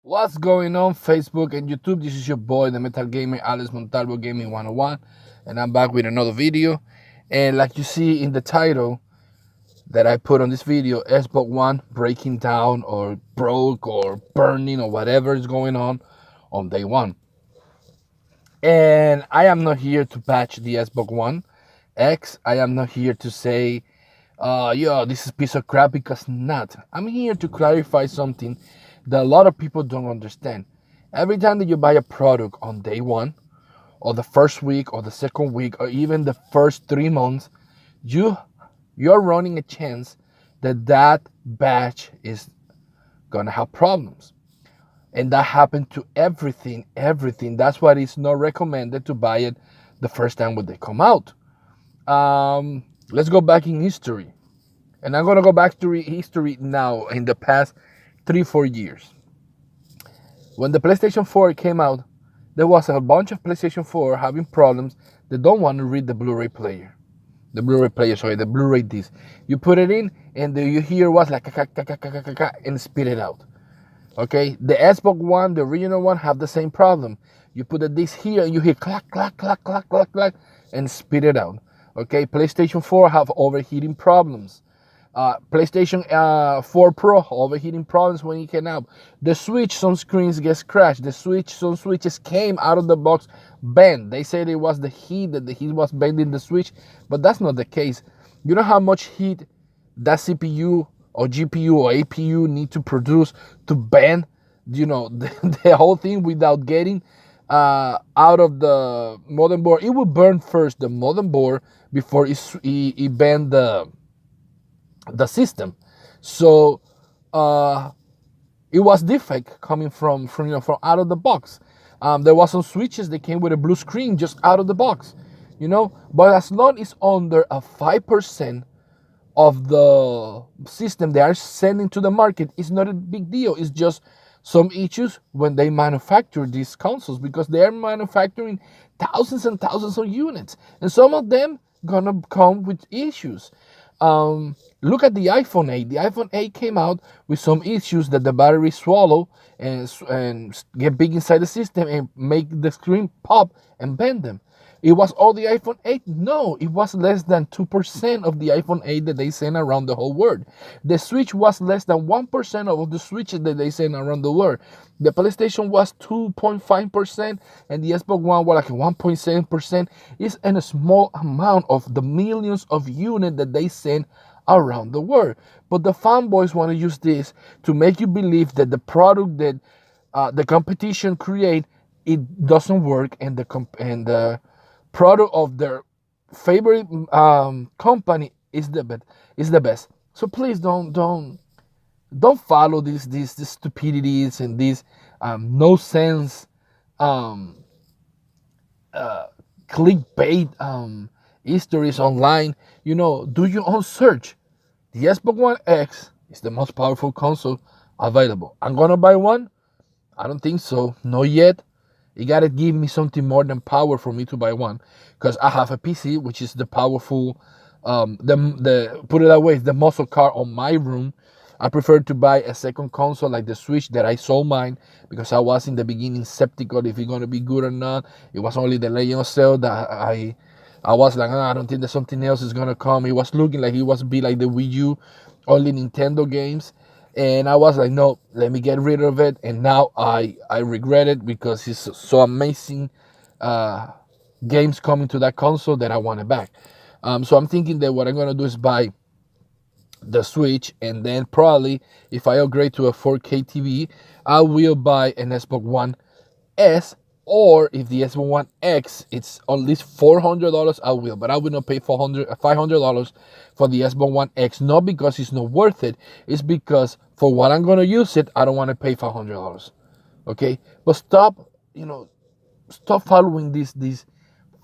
What's going on, Facebook and YouTube? This is your boy, the Metal Gamer, Alex Montalvo Gaming 101, and I'm back with another video. And like you see in the title that I put on this video, Xbox One breaking down or broke or burning or whatever is going on day one. And I am not here to patch the Xbox One X. I am not here to say, yo, this is a piece of crap, because not. I'm here to clarify something that a lot of people don't understand. Every time that you buy a product on day one, or the first week, or the second week, or even the first 3 months, you're running a chance that batch is gonna have problems. And that happened to everything. That's why it's not recommended to buy it the first time when they come out. Let's go back in history. And I'm gonna go back to history now in the past 3-4 years. When the PlayStation 4 came out, there was a bunch of PlayStation 4 having problems. They don't want to read the Blu-ray player. The Blu-ray disc. You put it in, and you hear what's like and spit it out. Okay, the Xbox One, the original one, have the same problem. You put the disc here, and you hear clack, clack, clack, clack, clack, clack, and spit it out. Okay, PlayStation 4 have overheating problems. PlayStation 4 Pro overheating problems when it came out. The Switch, some screens get crashed. Some switches came out of the box bent. They said it was the heat, that the heat was bending the Switch, but that's not the case. You know how much heat that CPU or GPU or APU need to produce to bend, the whole thing without getting out of the motherboard. It will burn first the motherboard before it bend the system. So it was defect coming from from out of the box. There was some switches that came with a blue screen just out of the box, But as long as under a 5% of the system they are sending to the market, it's not a big deal. It's just some issues when they manufacture these consoles, because they are manufacturing thousands and thousands of units, and some of them gonna come with issues. Look at the iPhone 8. The iPhone 8 came out with some issues that the battery swallow and get big inside the system and make the screen pop and bend them. It was all the iPhone 8? No, it was less than 2% of the iPhone 8 that they sent around the whole world. The Switch was less than 1% of the Switches that they sent around the world. The PlayStation was 2.5%, and the Xbox One was like 1.7%. It's in a small amount of the millions of units that they send around the world. But the fanboys want to use this to make you believe that the product that the competition create, it doesn't work, and the product of their favorite company is the best. So please don't follow these stupidities and these no sense um, clickbait histories online. Do your own search. The Xbox One X is the most powerful console available. I'm gonna buy one? I don't think so. Not yet. You gotta give me something more than power for me to buy one, because I have a PC, which is the powerful, the put it that way, the muscle car on my room. I prefer to buy a second console like the Switch that I sold mine, because I was in the beginning skeptical if it's gonna be good or not. It was only the Legend of Zelda that I was like, I don't think that something else is gonna come. It was looking like it was be like the Wii U, only Nintendo games. And I was like, no, let me get rid of it. And now I regret it, because it's so amazing games coming to that console that I want it back. So I'm thinking that what I'm gonna do is buy the Switch, and then probably if I upgrade to a 4K TV, I will buy an Xbox One S. Or if the Xbox One X, it's at least $400, I will. But I will not pay $500 for the Xbox One X. Not because it's not worth it. It's because for what I'm gonna use it, I don't want to pay $500. Okay, but stop following these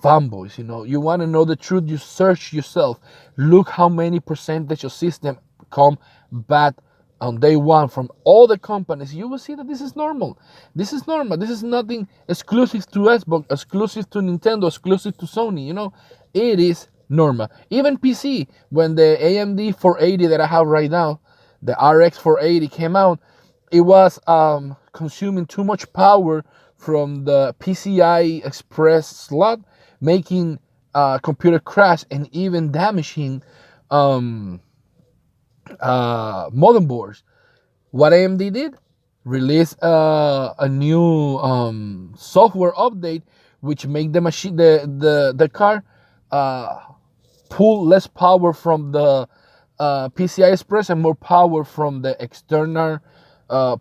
fanboys. You want to know the truth, you search yourself. Look how many percentage of system come bad on day one from all the companies. You will see that this is normal. This is nothing exclusive to Xbox, exclusive to Nintendo, exclusive to Sony. It is normal. Even PC, when the AMD 480 that I have right now, the RX 480 came out, it was consuming too much power from the PCI Express slot, making computer crash and even damaging um, motherboards. What AMD did? Release a new software update which make the machine the car uh, pull less power from the PCI Express and more power from the external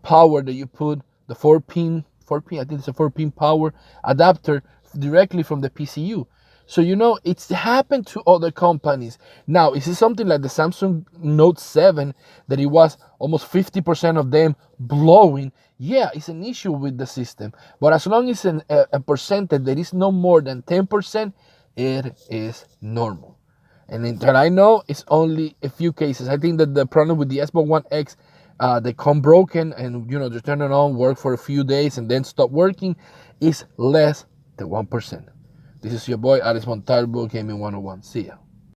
power that you put the 4 pin I think it's a 4 pin power adapter directly from the PCU. So it's happened to other companies. Now, is it something like the Samsung Note 7 that it was almost 50% of them blowing? Yeah, it's an issue with the system. But as long as a percentage that is no more than 10%, it is normal. And that I know, it's only a few cases. I think that the problem with the Xbox One X, they come broken and just turn it on, work for a few days, and then stop working, is less than 1%. This is your boy Alex Montalvo, Gaming 101. See ya.